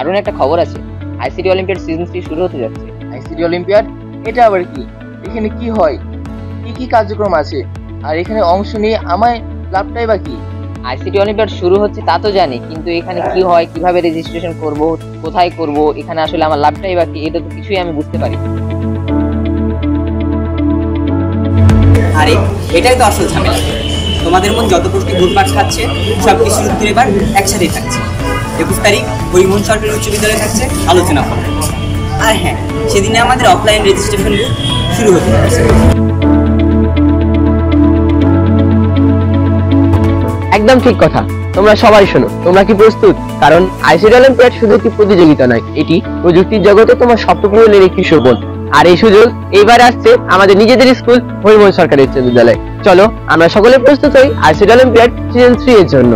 দারুণ একটা খবর আছে, আইসিটি অলিম্পিয়াড সিজন 3 শুরু হতে যাচ্ছে। ICT olympiad? এটা আবার কি? এখানে কি হয়, কি কি কার্যক্রম আছে, আর এখানে অংশ নিয়ে আমায় লাভটাই বা কি? আইসিটি অলিম্পিয়াড শুরু হচ্ছে তা তো জানি, কিন্তু এখানে কি হয়, কিভাবে রেজিস্ট্রেশন করব, কোথায় করব, এখানে আসলে আমার লাভটাই বা কি, এটা তো কিছুই আমি বুঝতে পারি না। আরে এটাই তো আসল ঝামেলা। তোমাদের মন যত প্রশ্নে ঘুরপাক খাচ্ছে সব কিছুর উত্তর এবার একসাথেই থাকছে। 21 তারিখ হরিমোহন সরকারি উচ্চ বিদ্যালয়ে থাকছে আলোচনা হবে। আর হ্যাঁ, সেদিনে আমাদের অফলাইন রেজিস্ট্রেশন শুরু হতে যাচ্ছে। একদম ঠিক কথা। তোমরা সবাই শোনো, তোমরা কি প্রস্তুত? কারণ আইসিটি অলিম্পিয়াড শুধু একটি প্রতিযোগিতা নয়, এটি প্রযুক্তির জগতে তোমার স্বপ্ন পূরণের একটি সুযোগ। আর এই সুযোগ এইবার আসছে আমাদের নিজেদের স্কুল হরিমোহন সরকারি উচ্চ বিদ্যালয়। চলো আমরা সকলে প্রস্তুত হই আইসিটি অলিম্পিয়াড সিজন 3 এর জন্য।